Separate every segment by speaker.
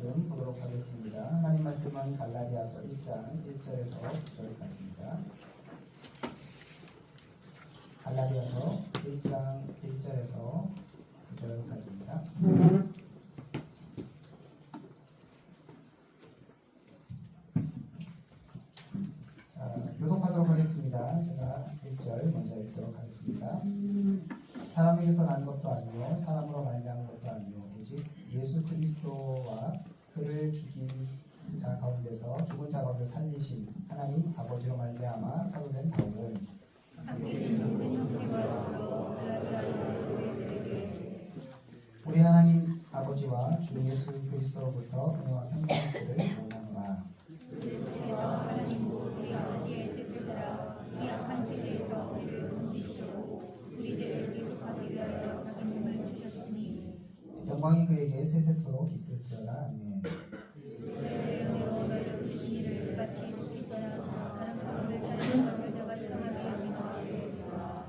Speaker 1: 말씀 보도록 하겠습니다. 하나님 말씀은 갈라디아서 1장 1절에서 9절까지입니다. 갈라디아서 1장 1절에서 9절까지입니다. 교독하도록 하겠습니다. 제가 1절 먼저 읽도록 하겠습니다. 사람에게서 난 것도 아니요 사람으로 말미암은 것도 아니요 오직 예수 그리스도와 그를 죽인 자 가운데서 죽은 자 가운데 살리신 하나님 아버지로 말미암아 사도된 바울은 우리 하나님 아버지와 주 예수 그리스도로부터 은혜와 평강을 원하노라.
Speaker 2: 우리 아버지의 뜻을 따라 이 악한 세대에서 우리를 건지시려고 우리 죄를 계속하기 위하여 자기 몸을 주셨으니
Speaker 1: 영광이 그에게 세세토록 있을지어다. 아멘.
Speaker 2: 그의 은혜로 너희를 부르신 이를 그같이 속히 떠나 다른 복음을 따르는 것을 너가 참하게 여기노라.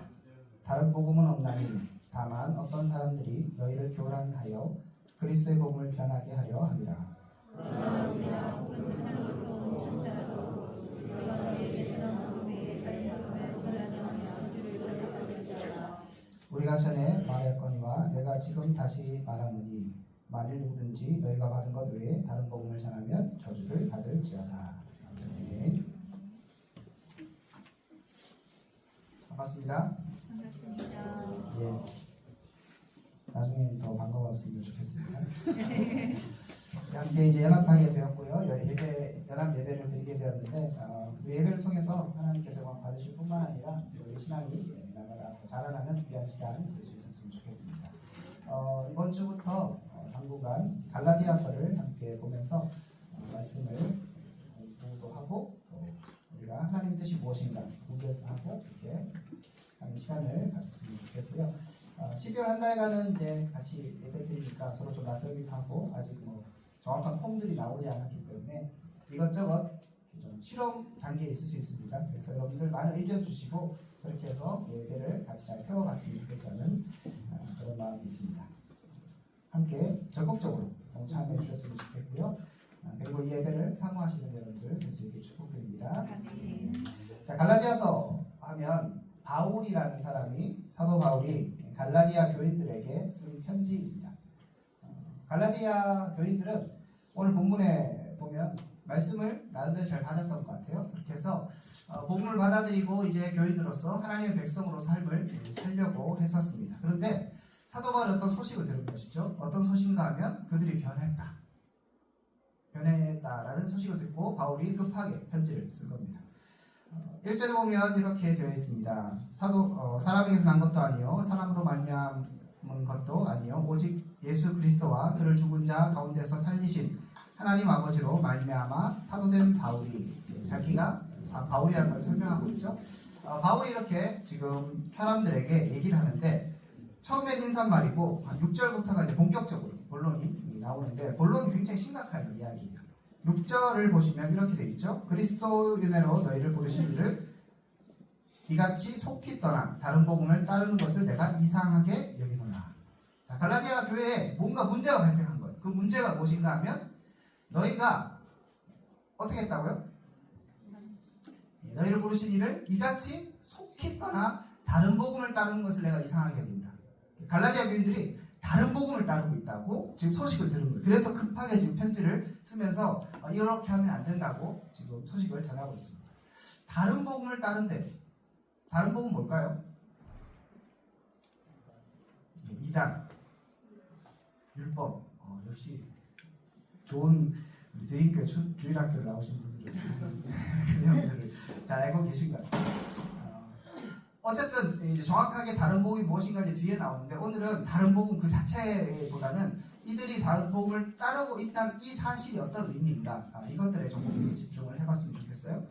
Speaker 1: 다른 복음은 없나니 다만 어떤 사람들이 너희를 교란하여 그리스도의 복음을 변하게 하려 함이라.
Speaker 2: 그러나 우리나 혹은 하나님부터 온 천사라도 우리가 너희에게 전한 복음 외에 다른 복음을 전하면 저주를 받을지니라.
Speaker 1: 우리가 전에 말하였거니와 내가 지금 다시 말하노니 만일 누구든지 너희가 받은 것 외에 다른 복음을 전하면 저주를 받을지어다. 아멘. 반갑습니다.
Speaker 2: 반갑습니다.
Speaker 1: 예. 나중에 더 반가웠으면 좋겠습니다. 함께 이제 연합하게 되었고요. 연합 예배를 드리게 되었는데 우리 예배를 통해서 하나님께서 영광 받으실 뿐만 아니라 우리 신앙이 나아가 자라나는 귀한 시간 될 수 있었으면 좋겠습니다. 이번 주부터 당분간 갈라디아서를 함께 보면서 말씀을 공부도 하고 또 우리가 하나님의 뜻이 무엇인가 공부도 하고 이렇게 하는 시간을 가졌으면 좋겠고요. 12월 한 달간은 이제 같이 예배 드리니까 서로 좀 낯설기도 하고 아직 정확한 폼들이 나오지 않았기 때문에 이것저것 좀 실험 단계에 있을 수 있습니다. 그래서 여러분들 많은 의견 주시고 그렇게 해서 예배를 같이 잘 세워갔으면 좋겠다는 그런 마음이 있습니다. 함께 적극적으로 동참해 주셨으면 좋겠고요. 그리고 이 예배를 사모하시는 여러분들 될 수 있게 축복드립니다. 자, 갈라디아서 하면 바울이라는 사람이 사도 바울이 갈라디아 교인들에게 쓴 편지입니다. 갈라디아 교인들은 오늘 본문에 보면 말씀을 나름대로 잘 받았던 것 같아요. 그렇게 해서 복음을 받아들이고 이제 교인으로서 하나님의 백성으로 삶을 살려고 했었습니다. 그런데 사도 바울이 어떤 소식을 들은 것이죠. 어떤 소식인가 하면 그들이 변했다라는 소식을 듣고 바울이 급하게 편지를 쓴 겁니다. 1절에 보면 이렇게 되어 있습니다. 사람에게서 난 것도 아니요 사람으로 말미암은 것도 아니요 오직 예수 그리스도와 그를 죽은 자 가운데서 살리신 하나님 아버지로 말미암아 사도된 바울이 자기가 바울이라는 걸 설명하고 있죠. 바울이 이렇게 지금 사람들에게 얘기를 하는데 처음엔 인사말이고 한 6절부터가 이제 본격적으로 본론이 나오는데 본론이 굉장히 심각한 이야기예요. 6절을 보시면 이렇게 되어 있죠. 그리스도 은혜로 너희를 부르신 이를 이같이 속히 떠나 다른 복음을 따르는 것을 내가 이상하게 여기노라. 자, 갈라디아 교회에 뭔가 문제가 발생한 거예요. 그 문제가 무엇인가 하면 너희가 어떻게 했다고요? 너희를 부르신 이를 이같이 속히 떠나 다른 복음을 따르는 것을 내가 이상하게 여긴다. 갈라디아 교인들이 다른 복음을 따르고 있다고 지금 소식을 들은 거예요. 그래서 급하게 지금 편지를 쓰면서 이렇게 하면 안 된다고 지금 소식을 전하고 있습니다. 다른 복음을 따른대. 다른 복음은 뭘까요? 이단, 율법. 역시 좋은 우리 드림교회 주일학교를 나오신 분들은 그 내용들을 잘 알고 계신 것 같습니다. 어쨌든 이제 정확하게 다른 복음이 무엇인가 이제 뒤에 나오는데 오늘은 다른 복음 그 자체보다는 이들이 다른 복음을 따르고 있다는 이 사실이 어떤 의미인가 이것들에 좀 집중을 해봤으면 좋겠어요.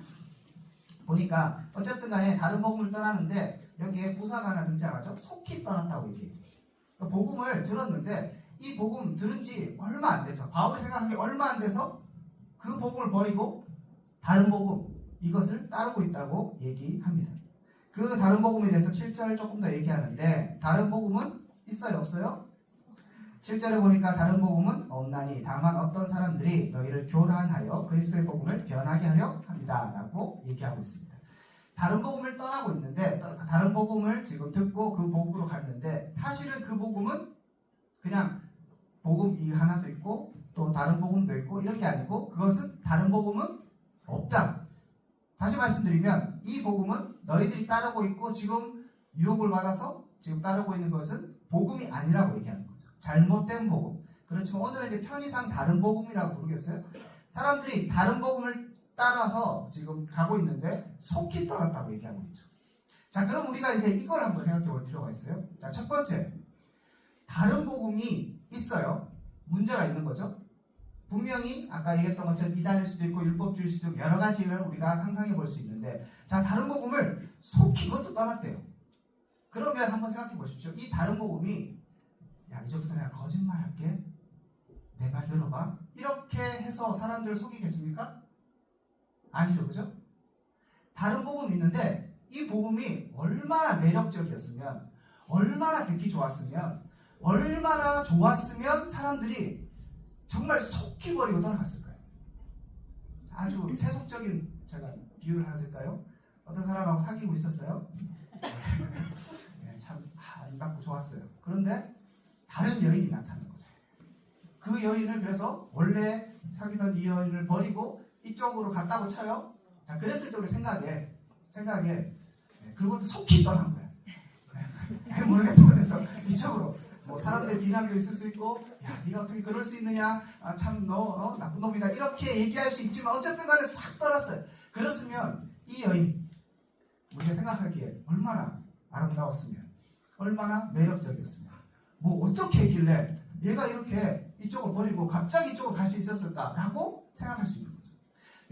Speaker 1: 보니까 어쨌든 간에 다른 복음을 떠나는데 여기에 부사가 하나 등장하죠. 속히 떠났다고 얘기해요. 복음을 들었는데 이 복음 들은 지 얼마 안 돼서 바울이 생각하기에 얼마 안 돼서 그 복음을 버리고 다른 복음 이것을 따르고 있다고 얘기합니다. 그 다른 복음에 대해서 7절 조금 더 얘기하는데 다른 복음은 있어요? 없어요? 7절에 보니까 다른 복음은 없나니 다만 어떤 사람들이 너희를 교란하여 그리스도의 복음을 변하게 하려 합니다 라고 얘기하고 있습니다. 다른 복음을 떠나고 있는데 다른 복음을 지금 듣고 그 복음으로 갔는데 사실은 그 복음은 그냥 복음 이 하나도 있고 또 다른 복음도 있고 이런 게 아니고 그것은 다른 복음은 없다. 다시 말씀드리면 이 복음은 너희들이 따르고 있고 지금 유혹을 받아서 지금 따르고 있는 것은 복음이 아니라고 얘기하는 거죠. 잘못된 복음. 그렇지만 오늘은 이제 편의상 다른 복음이라고 부르겠어요. 사람들이 다른 복음을 따라서 지금 가고 있는데 속히 떠났다고 얘기하고 있죠. 자, 그럼 우리가 이제 이걸 한번 생각해 볼 필요가 있어요. 자, 첫 번째. 다른 복음이 있어요. 문제가 있는 거죠. 분명히 아까 얘기했던 것처럼 이단일 수도 있고 율법주의일 수도 있고 여러 가지를 우리가 상상해 볼 수 있는데 자, 다른 복음을 속히 그것도 떠났대요. 그러면 한번 생각해 보십시오. 이 다른 복음이 야, 이제부터 내가 거짓말 할게. 내 말 들어봐. 이렇게 해서 사람들을 속이겠습니까? 아니죠. 그죠? 다른 복음이 있는데 이 복음이 얼마나 매력적이었으면 얼마나 듣기 좋았으면 얼마나 좋았으면 사람들이 정말 속히 버리고 떠나갔을 거예요. 아주 세속적인 제가 비유를 하나 드릴까요? 어떤 사람하고 사귀고 있었어요. 네, 참 아름답고 좋았어요. 그런데 다른 여인이 나타난 거죠. 그 여인을 그래서 원래 사귀던 이 여인을 버리고 이쪽으로 갔다고 쳐요. 자, 그랬을 때 우리 생각에 그것도 속히 떠난 거야. 모르겠다 그래서 이쪽으로 뭐 사람들 비난도 있을 수 있고 야 네가 어떻게 그럴 수 있느냐 아, 참 너 나쁜 놈이다 이렇게 얘기할 수 있지만 어쨌든 간에 싹 떠났어요. 그렇으면 이 여인 우리가 생각하기에 얼마나 아름다웠으면 얼마나 매력적이었으면 뭐 어떻게 했길래 얘가 이렇게 이쪽을 버리고 갑자기 이쪽으로 갈 수 있었을까라고 생각할 수 있는 거죠.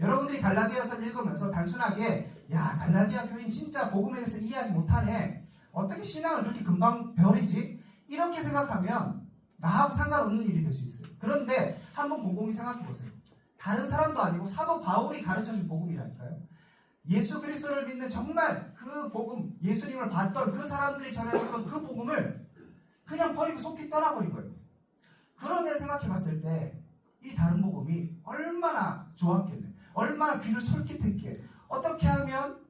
Speaker 1: 여러분들이 갈라디아서를 읽으면서 단순하게 야 갈라디아 교인 진짜 복음에 대해서 이해하지 못하네 어떻게 신앙을 그렇게 금방 버리지 이렇게 생각하면 나하고 상관없는 일이 될 수 있어요. 그런데 한번 곰곰이 생각해 보세요. 다른 사람도 아니고 사도 바울이 가르쳐준 복음이라니까요. 예수 그리스도를 믿는 정말 그 복음, 예수님을 봤던 그 사람들이 전해줬던 그 복음을 그냥 버리고 속히 떠나버린 거예요. 그러면 생각해 봤을 때 이 다른 복음이 얼마나 좋았겠네. 얼마나 귀를 솔깃했기에 어떻게 하면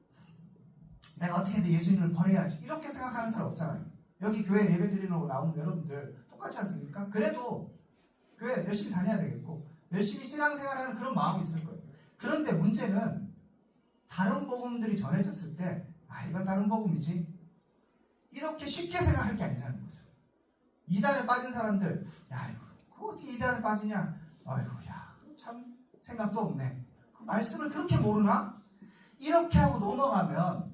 Speaker 1: 내가 어떻게든 예수님을 버려야지 이렇게 생각하는 사람 없잖아요. 여기 교회 예배 드리러 나오는 여러분들 똑같지 않습니까? 그래도 교회 열심히 다녀야 되겠고 열심히 신앙생활하는 그런 마음이 있을 거예요. 그런데 문제는 다른 복음들이 전해졌을 때 아 이건 다른 복음이지 이렇게 쉽게 생각할 게 아니라는 거죠. 이단에 빠진 사람들 야 이거 그거 어떻게 이단에 빠지냐 아이고 야 참 생각도 없네 그 말씀을 그렇게 모르나 이렇게 하고 넘어가면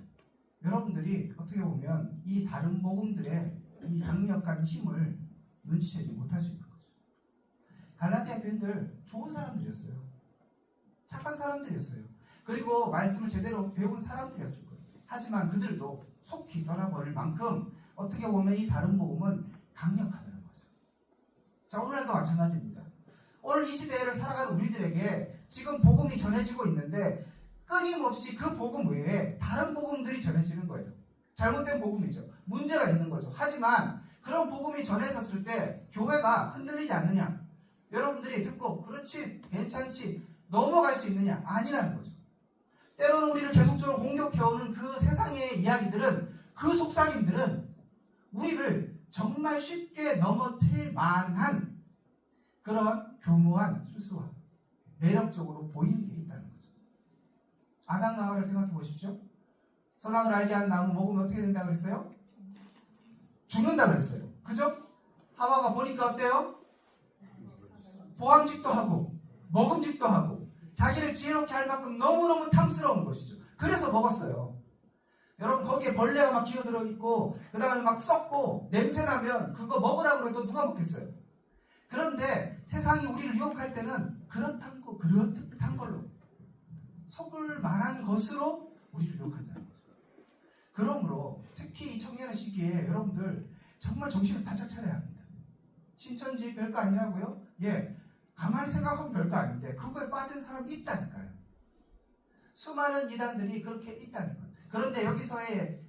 Speaker 1: 여러분들이 어떻게 보면 이 다른 복음들의 이 강력한 힘을 눈치채지 못할 수 있는 거죠. 갈라디아 교인들 좋은 사람들이었어요. 착한 사람들이었어요. 그리고 말씀을 제대로 배운 사람들이었을 거예요. 하지만 그들도 속히 떠나버릴 만큼 어떻게 보면 이 다른 복음은 강력하다는 거죠. 자, 오늘도 마찬가지입니다. 오늘 이 시대를 살아가는 우리들에게 지금 복음이 전해지고 있는데 끊임없이 그 복음 외에 다른 복음들이 전해지는 거예요. 잘못된 복음이죠. 문제가 있는 거죠. 하지만 그런 복음이 전해졌을 때 교회가 흔들리지 않느냐? 여러분들이 듣고 그렇지, 괜찮지, 넘어갈 수 있느냐? 아니라는 거죠. 때로는 우리를 계속적으로 공격해오는 그 세상의 이야기들은 그 속삭임들은 우리를 정말 쉽게 넘어뜨릴 만한 그런 교묘한 수수와 매력적으로 보이는 게 있다는 거죠. 아담과 하와를 생각해 보십시오. 선악을 알게 하는 나무 먹으면 어떻게 된다고 그랬어요? 죽는다고 그랬어요. 그죠? 하와가 보니까 어때요? 보암직도 하고 먹음직도 하고 자기를 지혜롭게 할 만큼 너무너무 탐스러운 것이죠. 그래서 먹었어요. 여러분 거기에 벌레가 막 기어들어 있고 그 다음에 막 썩고 냄새나면 그거 먹으라고 해도 누가 먹겠어요? 그런데 세상이 우리를 유혹할 때는 그렇듯한 걸로 속을 만한 것으로 우리를 유혹한다는 거죠. 그러므로 특히 이 청년의 시기에 여러분들 정말 정신을 바짝 차려야 합니다. 신천지 별거 아니라고요? 예, 가만히 생각하면 별거 아닌데 그거에 빠진 사람이 있다니까요. 수많은 이단들이 그렇게 있다는 거예요. 그런데 여기서의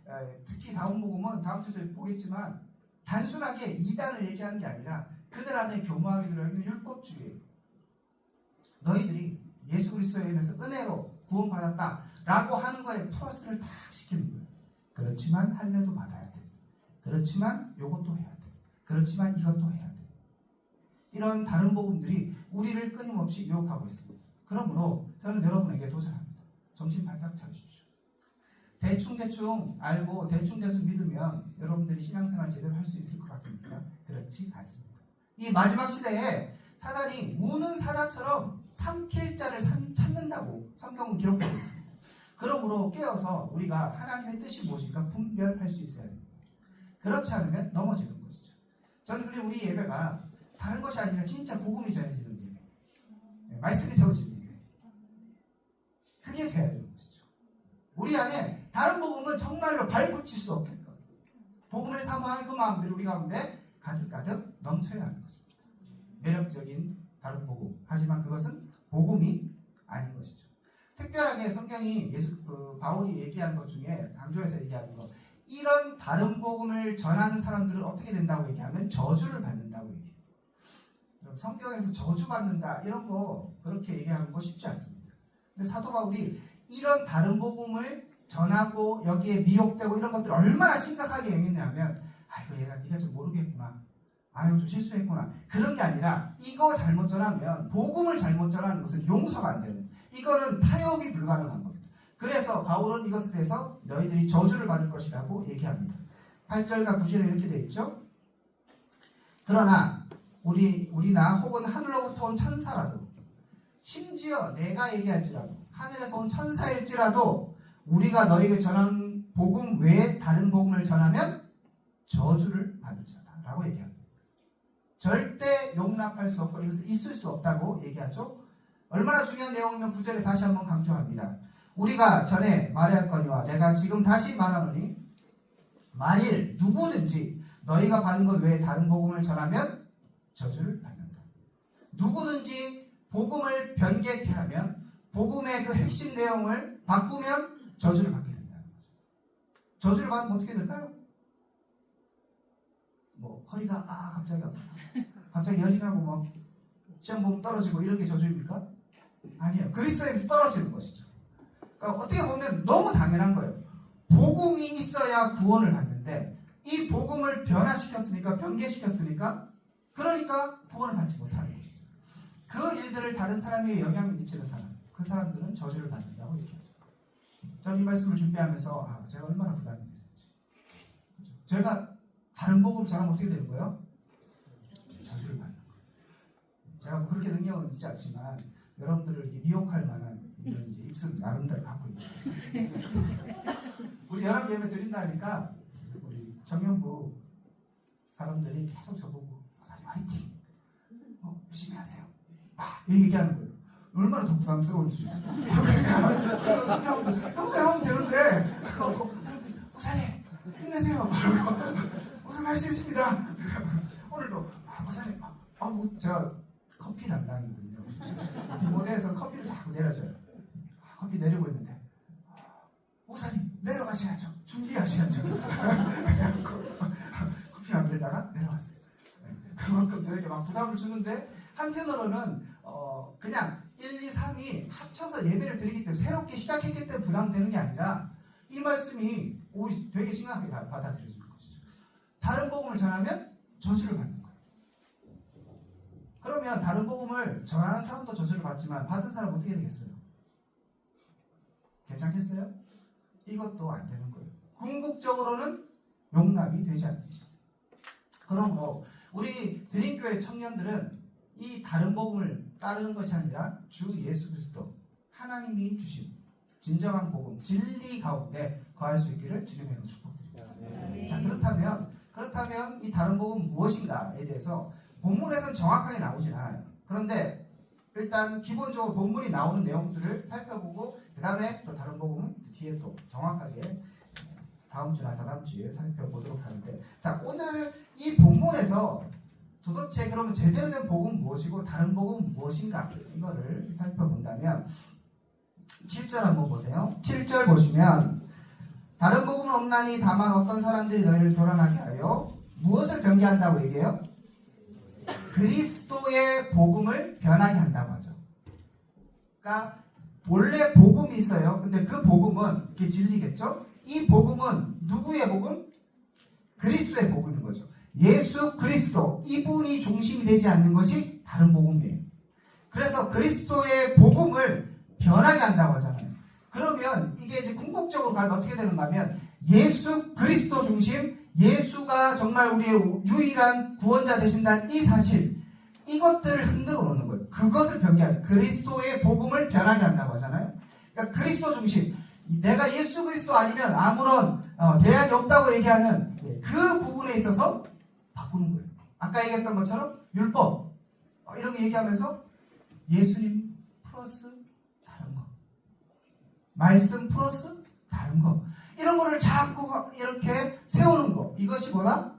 Speaker 1: 특히 다음 복음은 다음 주에 보겠지만 단순하게 이단을 얘기하는 게 아니라 그들 너희들 안에 교묘하게 들어있는 율법주의, 너희들이 예수 그리스도에 의해서 은혜로 구원받았다라고 하는 거에 플러스를 다 시키는 거예요. 그렇지만 할례도 받아야 돼. 그렇지만 요것도 해야 돼. 그렇지만 이것도 해야 돼. 이런 다른 복음들이 우리를 끊임없이 유혹하고 있습니다. 그러므로 저는 여러분에게 도전합니다. 정신 바짝 차리십시오. 대충 알고 대충 믿으면 여러분들이 신앙생활 제대로 할 수 있을 것 같습니까? 그렇지 않습니다. 이 마지막 시대에 사단이 우는 사자처럼 삼킬 자를 찾는다고 성경은 기록하고 있습니다. 그러므로 깨어서 우리가 하나님의 뜻이 무엇인가 분별할 수 있어야 합니다. 그렇지 않으면 넘어지는 것이죠. 저는 그리고 우리 예배가 다른 것이 아니라 진짜 복음이 전해지는 예배, 말씀이 세워지는 예배, 그게 돼야 되는 것이죠. 우리 안에 다른 복음은 정말로 발붙일 수 없게끔 복음을 사모하는 그 마음들이 우리 가운데 가득가득 넘쳐야 하는 것입니다. 매력적인 다른 복음, 하지만 그것은 복음이 아닌 것이죠. 특별하게 성경이 바울이 얘기한 것 중에 강조해서 얘기하는 것, 이런 다른 복음을 전하는 사람들은 어떻게 된다고 얘기하면 저주를 받는다고 얘기해요. 그럼 성경에서 저주받는다 이런 거 그렇게 얘기하는 거 쉽지 않습니다. 근데 사도 바울이 이런 다른 복음을 전하고 여기에 미혹되고 이런 것들을 얼마나 심각하게 얘기했냐면, 아이고 얘가 네가 좀 모르겠구나, 아유 좀 실수했구나, 그런 게 아니라 이거 잘못 전하면, 복음을 잘못 전하는 것은 용서가 안 되는, 이거는 타협이 불가능한 겁니다. 그래서 바울은 이것에 대해서 너희들이 저주를 받을 것이라고 얘기합니다. 8절과 9절에 이렇게 되어 있죠. 그러나 우리나 혹은 하늘로부터 온 천사라도, 심지어 내가 얘기할지라도, 하늘에서 온 천사일지라도 우리가 너희에게 전한 복음 외에 다른 복음을 전하면 저주를 받을지어다 라고 얘기합니다. 절대 용납할 수 없고 이것은 있을 수 없다고 얘기하죠. 얼마나 중요한 내용이면 9절에 다시 한번 강조합니다. 우리가 전에 말하였거니와 내가 지금 다시 말하노니, 만일 누구든지 너희가 받은 것 외에 다른 복음을 전하면 저주를 받는다. 누구든지 복음을 변개케 하면, 복음의 그 핵심 내용을 바꾸면 저주를 받게 된다는 거죠. 저주를 받으면 어떻게 될까요? 뭐 허리가 갑자기 아프다, 갑자기 열이 나고 막 시험 보면 떨어지고 이런 게 저주입니까? 아니에요. 그리스도에게서 떨어지는 것이죠. 그러니까 어떻게 보면 너무 당연한 거예요. 복음이 있어야 구원을 받는데 이 복음을 변화시켰으니까, 변개시켰으니까, 그러니까 구원을 받지 못하는 것이죠. 그 일들을 다른 사람에게 영향을 미치는 사람, 그 사람들은 저주를 받는다고 얘기하죠. 저는 이 말씀을 준비하면서 제가 얼마나 부담이 되는지, 제가 다른 복음 전하면 어떻게 되는 거예요? 저주를 받는 거예요. 제가 뭐 그렇게 능력은 있지 않지만 여러분들을 이렇게 미혹할 만한 이런 입술 나름대로 갖고 있는 우리 연합 예배 드린다니까 우리 정연부 사람들이 계속 저보고 목사님 화이팅, 열심히 하세요, 이렇게 얘기하는 거예요. 얼마나 더 부담스러운지. 평소에 하면 되는데 목사님 힘내세요, 목사님 할 수 있습니다. 오늘도 목사님 제가 커피 담당이거든요. 디모데에서 커피를 자꾸 내려줘요. 커피 내리고 있는데 목사님 내려가셔야죠, 준비하셔야죠. 커피 만들다가 내려왔어요. 그만큼 저에게 막 부담을 주는데, 한편으로는 그냥 1, 2, 3이 합쳐서 예배를 드리기 때문에, 새롭게 시작했기 때문에 부담되는 게 아니라 이 말씀이 되게 심각하게 받아들여지는 것이죠. 다른 복음을 전하면 저주를 받는 거예요. 그러면 다른 복음을 전하는 사람도 저주를 받지만 받은 사람은 어떻게 되겠어요? 괜찮겠어요? 이것도 안 되는 거예요. 궁극적으로는 용납이 되지 않습니다. 그러므로 우리 드림교회 청년들은 이 다른 복음을 따르는 것이 아니라 주 예수 그리스도 하나님이 주신 진정한 복음, 진리 가운데 거할 수 있기를 주님의 이름으로 축복드립니다.
Speaker 2: 네.
Speaker 1: 자, 그렇다면 이 다른 복음은 무엇인가에 대해서 본문에서는 정확하게 나오진 않아요. 그런데 일단 기본적으로 본문이 나오는 내용들을 살펴보고 그 다음에 또 다른 복음은 뒤에 또 정확하게 다음 주나 다다음 주에 살펴보도록 하는데, 자, 오늘 이 본문에서 도대체 그러면 제대로 된 복음은 무엇이고 다른 복음은 무엇인가, 이거를 살펴본다면 7절 한번 보세요. 7절 보시면 다른 복음은 없나니 다만 어떤 사람들이 너희를 교란하게 하여 무엇을 변개한다고 얘기해요? 그리스도의 복음을 변하게 한다고 하죠. 그러니까 원래 복음이 있어요. 근데 그 복음은 이게 진리겠죠? 이 복음은 누구의 복음? 그리스도의 복음인 거죠. 예수 그리스도 이분이 중심이 되지 않는 것이 다른 복음이에요. 그래서 그리스도의 복음을 변하게 한다고 하잖아요. 그러면 이게 이제 궁극적으로 가면 어떻게 되는가 하면 예수 그리스도 중심, 예수가 정말 우리의 유일한 구원자 되신다는 이 사실, 이것들을 흔들어 놓는 거예요. 그것을 변개하는, 그리스도의 복음을 변하게 한다고 하잖아요. 그러니까 그리스도 중심, 내가 예수 그리스도 아니면 아무런 대안이 없다고 얘기하는 그 부분에 있어서 바꾸는 거예요. 아까 얘기했던 것처럼 율법 이런 거 얘기하면서 예수님 플러스 다른 거, 말씀 플러스 다른 거, 이런 거를 자꾸 이렇게 세우는 거, 이것이 뭐다?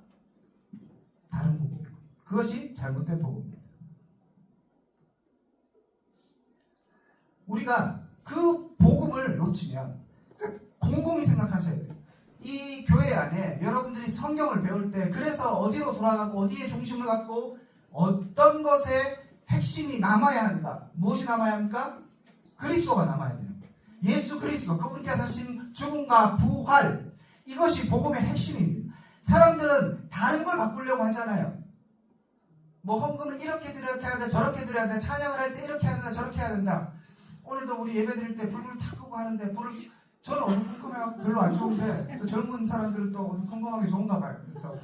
Speaker 1: 다른 복음. 그것이 잘못된 복음입니다. 우리가 그 복음을 놓치면, 그러니까 곰곰이 생각하셔야 돼요. 이 교회 안에 여러분들이 성경을 배울 때 그래서 어디로 돌아가고 어디에 중심을 갖고 어떤 것에 핵심이 남아야 한다. 무엇이 남아야 합니까? 그리스도가 남아야 돼요. 예수 그리스도, 그분께서 하신 죽음과 부활, 이것이 복음의 핵심입니다. 사람들은 다른 걸 바꾸려고 하잖아요. 뭐 헌금을 이렇게 드려야 된다, 저렇게 드려야 된다, 찬양을 할 때 이렇게 해야 된다, 저렇게 해야 된다. 오늘도 우리 예배 드릴 때 불을 탁 끄고 하는데, 불을, 저는 어두컴컴해갖고 별로 안 좋은데 또 젊은 사람들은 또 어두컴컴하게 좋은가 봐요. 그래서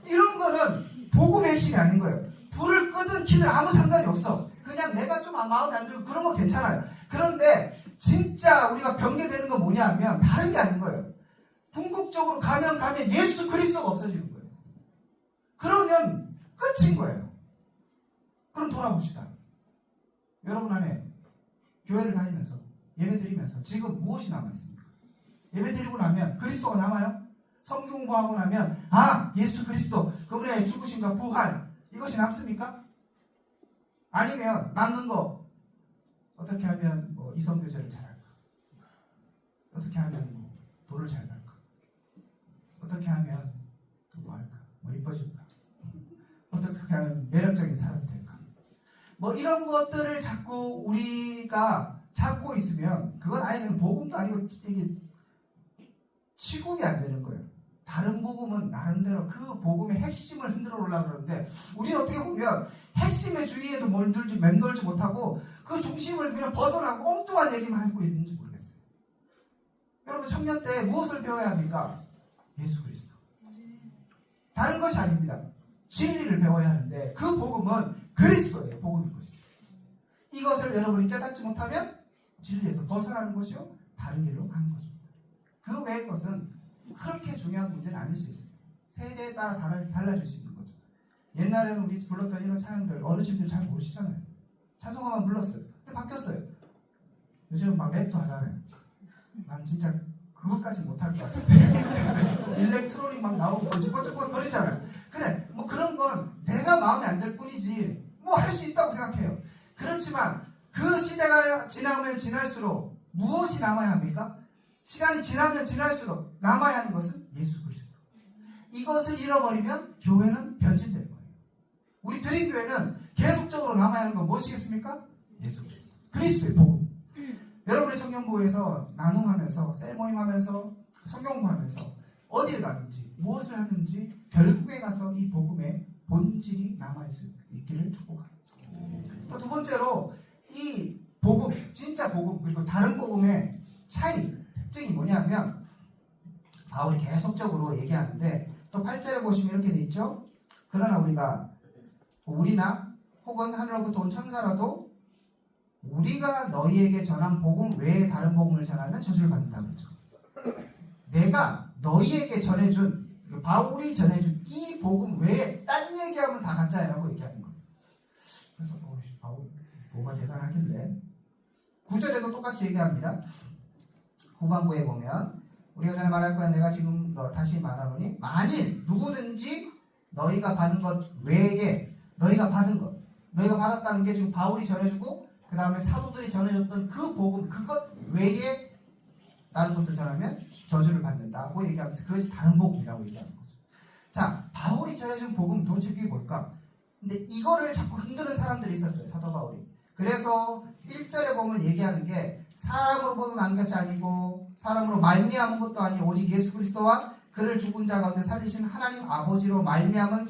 Speaker 1: 이런 거는 복음의 핵심이 아닌 거예요. 불을 끄든 켜든 아무 상관이 없어. 그냥 내가 좀 마음에 안 들고 그런 거 괜찮아요. 그런데 진짜 우리가 변개되는 건 뭐냐 하면 다른 게 아닌 거예요. 궁극적으로 가면 예수 그리스도가 없어지는 거예요. 그러면 끝인 거예요. 그럼 돌아봅시다. 여러분 안에 교회를 다니면서 예배 드리면서 지금 무엇이 남아있습니까? 예배 드리고 나면 그리스도가 남아요? 성경 공부하고 나면 예수 그리스도 그분의 죽으심과 부활 이것이 남습니까? 아니면 남는 거 어떻게 하면 뭐 이성교제를 잘할까? 어떻게 하면 뭐 돈을 잘 벌까? 어떻게 하면 또 뭐 할까? 뭐 이뻐질까? 어떻게 하면 매력적인 사람이 될까? 뭐 이런 것들을 자꾸 우리가 찾고 있으면 그건 아예 그냥 복음도 아니고 이게 취급이 안 되는 거예요. 다른 복음은 나름대로 그 복음의 핵심을 흔들어 오려고 그러는데 우리는 어떻게 보면 핵심의 주위에도 맴돌지 못하고 그 중심을 그냥 벗어나고 엉뚱한 얘기만 하고 있는지 모르겠어요. 여러분 청년 때 무엇을 배워야 합니까? 예수 그리스도. 다른 것이 아닙니다. 진리를 배워야 하는데 그 복음은 그리스도예요. 복음인 것이죠. 이것을 여러분이 깨닫지 못하면 진리에서 벗어나는 것이요 다른 길로 가는 것입니다. 그 외의 것은 그렇게 중요한 문제는 아닐 수 있습니다. 세대에 따라 달라질 수 있는 거죠. 옛날에는 우리 불렀던 이런 찬양들 어르신들 잘 모르시잖아요. 찬송가만 불렀어요. 근데 바뀌었어요. 요즘은 막 랩도 하잖아요. 난 진짜 그것까지 못할 것 같은데 일렉트로닉 막 나오고 번쩍번쩍 거리잖아요. 그래 뭐 그런 건 내가 마음에 안 들 뿐이지 뭐 할 수 있다고 생각해요. 그렇지만 그 시대가 지나면 지날수록 무엇이 남아야 합니까? 시간이 지나면 지날수록 남아야 하는 것은 예수 그리스도. 이것을 잃어버리면 교회는 변질될 거예요. 우리 드림교회는 계속적으로 남아야 하는 건 무엇이겠습니까? 예수 그리스도. 그리스도의 복음. 여러분의 성경부에서 나눔하면서 셀 모임하면서 성경공부하면서 어디를 가든지 무엇을 하든지 결국에 가서 이 복음의 본질이 남아있을 수 있기를 축복합니다. 또 두 번째로 이 복음, 진짜 복음 그리고 다른 복음의 차이, 특징이 뭐냐면 바울이 계속적으로 얘기하는데 또 8절에 보시면 이렇게 돼 있죠. 그러나 우리나 혹은 하늘로부터 온 천사라도 우리가 너희에게 전한 복음 외에 다른 복음을 전하면 저주를 받는다고 그러죠. 내가 너희에게 전해준 바울이 전해준 이 복음 외에 딴 얘기하면 다 가짜라고 얘기하는 거예요. 그래서 바울 뭐가 대단하길래 9절에도 똑같이 얘기합니다. 후반부에 보면 우리가 잘 말할 거야 내가 지금 다시 말하노니 만일 누구든지 너희가 받은 것 외에 너희가 받았다는 게 지금 바울이 전해주고 그 다음에 사도들이 전해줬던 그 복음 그것 외에 다른 것을 전하면 저주를 받는다고 얘기하면서 그것이 다른 복음이라고 얘기하는 거죠. 자, 바울이 전해준 복음 도대체 그게 뭘까? 근데 이거를 자꾸 흔드는 사람들이 있었어요. 사도 바울이. 그래서 1절에 보면 얘기하는 게 사람으로 보는 난 것이 아니고 사람으로 말미암은 것도 아니고 오직 예수 그리스도와 그를 죽은 자 가운데 살리신 하나님 아버지로 말미암아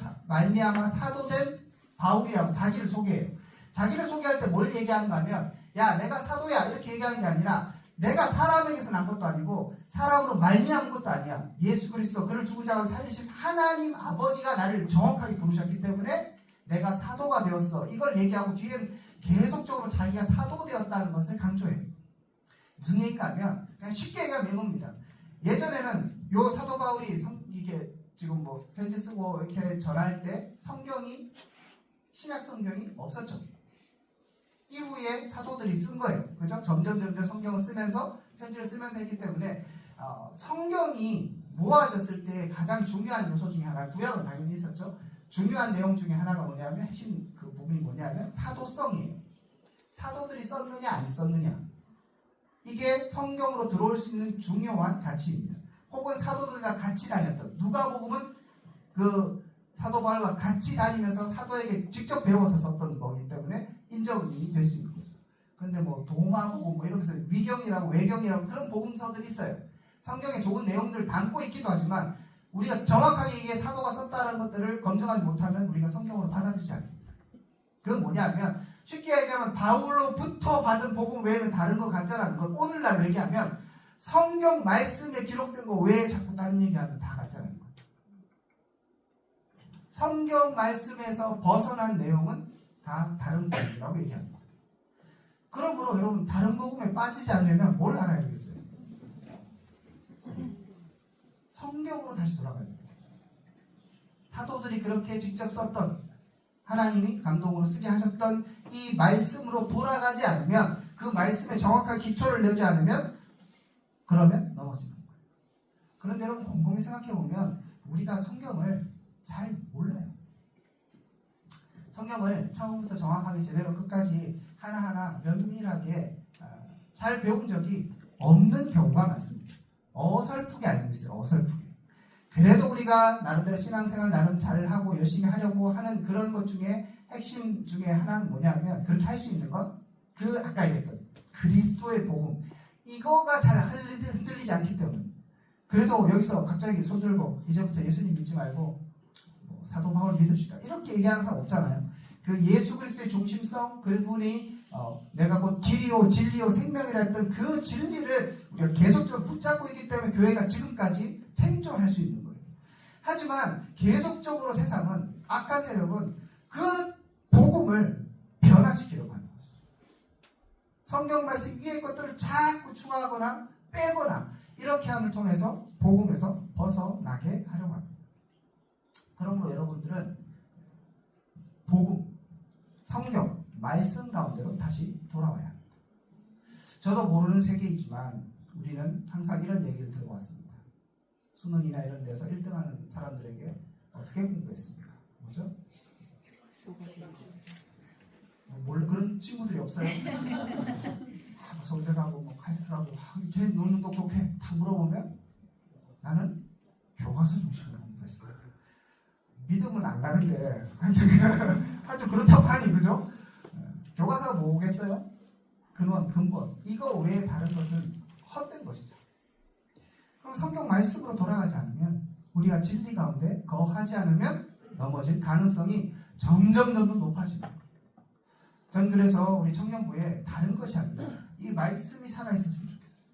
Speaker 1: 사도된 바울이라고 자기를 소개해요. 자기를 소개할 때 뭘 얘기하는가 하면 야 내가 사도야 이렇게 얘기하는 게 아니라 내가 사람에게서 난 것도 아니고 사람으로 말미암은 것도 아니야. 예수 그리스도 그를 죽은 자 가운데 살리신 하나님 아버지가 나를 정확하게 부르셨기 때문에 내가 사도가 되었어. 이걸 얘기하고 뒤엔 계속적으로 자기가 사도되었다는 것을 강조해요. 무슨 얘기인가 하면 그냥 쉽게 얘기하면 이겁니다. 예전에는 요 사도 바울이 이게 지금 뭐 편지 쓰고 이렇게 전할 때 성경이 신약 성경이 없었죠. 이후에 사도들이 쓴 거예요. 그죠? 점점 성경을 쓰면서 편지를 쓰면서 했기 때문에 성경이 모아졌을 때 가장 중요한 요소 중에 하나, 구약은 당연히 있었죠. 중요한 내용 중에 하나가 뭐냐면 핵심 그 부분이 뭐냐면 사도성이에요. 사도들이 썼느냐 안 썼느냐. 이게 성경으로 들어올 수 있는 중요한 가치입니다. 혹은 사도들과 같이 다녔던 누가복음은 그 사도 바울과 같이 다니면서 사도에게 직접 배워서 썼던 거기 때문에 인정이 될 수 있는 거죠. 근데 뭐 도마복음 뭐 이러면서 위경이라고 외경이라고 그런 복음서들이 있어요. 성경에 좋은 내용들을 담고 있기도 하지만 우리가 정확하게 이게 사도가 썼다는 것들을 검증하지 못하면 우리가 성경으로 받아들이지 않습니다. 그건 뭐냐면 쉽게 얘기하면 바울로부터 받은 복음 외에는 다른 거 가짜라는 것. 오늘날 얘기하면 성경 말씀에 기록된 거 외에 자꾸 다른 얘기하면 다 가짜라는 거예요. 성경 말씀에서 벗어난 내용은 다 다른 복음이라고 얘기하는 거예요. 그러므로 여러분 다른 복음에 빠지지 않으려면 뭘 알아야 되겠어요? 성경으로 다시 돌아가야 돼요. 사도들이 그렇게 직접 썼던 하나님이 감동으로 쓰게 하셨던 이 말씀으로 돌아가지 않으면 그 말씀에 정확한 기초를 내지 않으면 그러면 넘어지는 거예요. 그런데 여러분 곰곰이 생각해보면 우리가 성경을 잘 몰라요. 성경을 처음부터 정확하게 제대로 끝까지 하나하나 면밀하게 잘 배운 적이 없는 경우가 많습니다. 어설프게 알고 있어요. 어설프게. 그래도 우리가 나름대로 신앙생활 나름 잘하고 열심히 하려고 하는 그런 것 중에 핵심 중에 하나는 뭐냐면 그렇게 할 수 있는 것 그 아까 얘기했던 그리스도의 복음 이거가 잘 흔들리지 않기 때문에 그래도 여기서 갑자기 손들고 이제부터 예수님 믿지 말고 사도 바울 믿읍시다 이렇게 얘기하는 사람 없잖아요. 그 예수 그리스도의 중심성 그분이 내가 곧 길이요 진리요 생명이라 했던 그 진리를 우리가 계속적으로 붙잡고 있기 때문에 교회가 지금까지 생존할 수 있는 거예요. 하지만 계속적으로 세상은 악한 세력은 그 복음을 변화시키려고 하는 거죠. 성경 말씀 위의 것들을 자꾸 추가하거나 빼거나 이렇게 함을 통해서 복음에서 벗어나게 하려고 합니다. 그러므로 여러분들은 복음, 성경, 말씀 가운데로 다시 돌아와야 합니다. 저도 모르는 세계이지만 우리는 항상 이런 얘기를 들어왔습니다. 수능이나 이런 데서 1등하는 사람들에게 어떻게 공부했습니까? 뭐죠? 원래 그런 친구들이 없어요? 서울대 가고 뭐 카이스트 가고 걔 너는 똑똑해 다 물어보면 나는 교과서 중심으로 공부했어요. 믿음은 안 가는데 하여튼 그렇다고 하니 그죠? 교과서가 뭐겠어요? 근본 이거 외에 다른 것은 헛된 것이죠. 그럼 성경 말씀으로 돌아가지 않으면 우리가 진리 가운데 거하지 않으면 넘어질 가능성이 점점 높아집니다. 전 그래서 우리 청년부에 다른 것이 아니라 이 말씀이 살아있었으면 좋겠어요.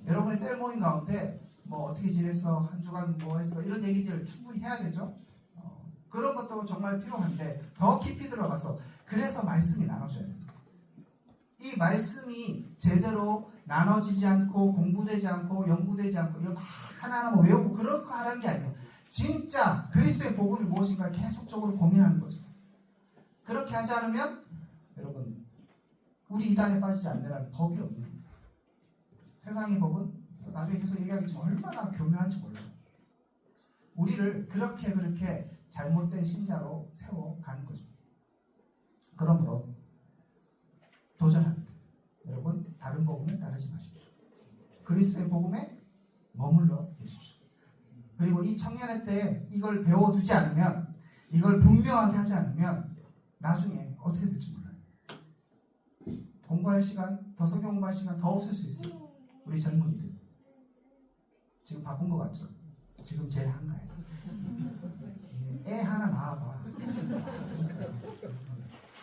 Speaker 1: 여러분의 셀 모임 가운데 뭐 어떻게 지냈어? 한 주간 뭐 했어? 이런 얘기들 충분히 해야 되죠. 그런 것도 정말 필요한데 더 깊이 들어가서 그래서 말씀이 나눠져야 됩니다. 이 말씀이 제대로 나눠지지 않고 공부되지 않고 연구되지 않고 이거 하나하나 뭐 외우고 그렇게 하라는 게 아니에요. 진짜 그리스도의 복음이 무엇인가 계속적으로 고민하는 거죠. 그렇게 하지 않으면 여러분 우리 이단에 빠지지 않는다는 법이 없는 거예요. 세상의 법은 나중에 계속 얘기하겠지만 얼마나 교묘한지 몰라요. 우리를 그렇게 잘못된 신자로 세워가는 거죠. 그러므로 도전합니다. 여러분 다른 복음을 따르지 마십시오. 그리스도의 복음에 머물러 계십시오. 그리고 이 청년의 때 이걸 배워두지 않으면 이걸 분명하게 하지 않으면 나중에 어떻게 될지 몰라요. 공부할 시간, 더 성경 공부할 시간 더 없을 수 있어요. 우리 젊은이들 지금 바쁜 것 같죠? 지금 제일 한가해요. 애 하나 낳아봐. 진짜.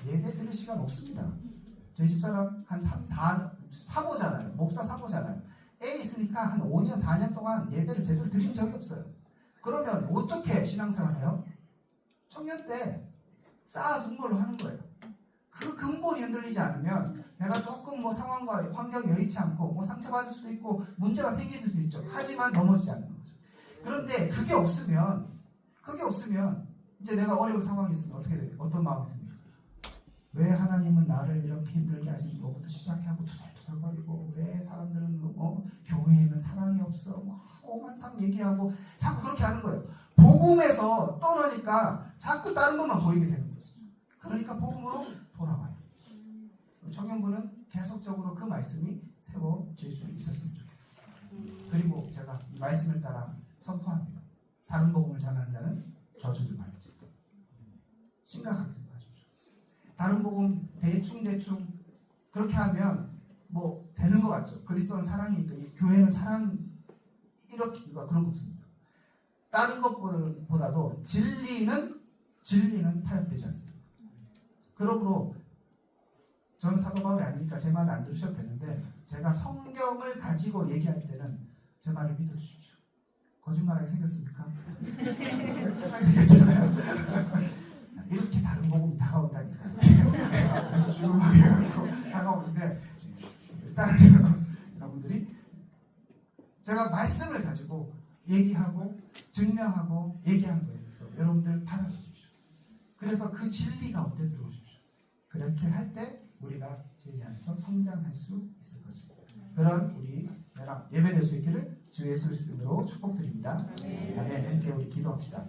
Speaker 1: 예배 드릴 시간 없습니다. 저희 집사람 한 4모잖아요. 목사 4모잖아요. 애 있으니까 한 5년, 4년 동안 예배를 제대로 드린 적이 없어요. 그러면 어떻게 신앙생활 해요? 청년 때 쌓아둔 걸로 하는 거예요. 그 근본이 흔들리지 않으면 내가 조금 뭐 상황과 환경이 여의치 않고 뭐 상처받을 수도 있고 문제가 생길 수도 있죠. 하지만 넘어지지 않는 거죠. 그런데 그게 없으면 이제 내가 어려운 상황이 있으면 어떻게 돼요? 어떤 마음이 듭니까? 왜 하나님은 나를 이렇게 힘들게 하시는 것부터 시작하고 투덜투덜거리고 왜 사람들은 교회에는 사랑이 없어 오만상 얘기하고 자꾸 그렇게 하는 거예요. 복음에서 떠나니까 자꾸 다른 것만 보이게 되는 거죠. 그러니까 복음으로 돌아와요. 청년부는 계속적으로 그 말씀이 세워질 수 있었으면 좋겠습니다. 그리고 제가 이 말씀을 따라 선포합니다. 다른 복음을 전하는 자는 저주를 받을지어다. 심각하게 생각하십시오. 다른 복음 대충 그렇게 하면 뭐 되는 것 같죠. 그리스도는 사랑이니까 교회는 사랑 이렇게 그런 거 없습니다. 다른 것보다도 진리는 타협되지 않습니다. 그러므로 저는 사도 바울이 아니니까 제 말을 안 들으셔도 되는데 제가 성경을 가지고 얘기할 때는 제 말을 믿어주십시오. 거짓말하게 생겼습니까? 멀쩡하게 생겼잖아요. 이렇게 다른 복음이 다가온다니까. 주름하게 해갖고 다가오는데 일단 여러분들이 제가 말씀을 가지고 얘기하고 증명하고 얘기하는 거에 있어 여러분들 받아주십시오. 그래서 그 진리가 얻어 들어오십시오. 그렇게 할 때 우리가 진리 안에서 성장할 수 있을 것입니다. 그런 우리 예배될 수 있기를 주 예수의 이름으로 축복드립니다. 아멘. 함께 우리 기도합시다.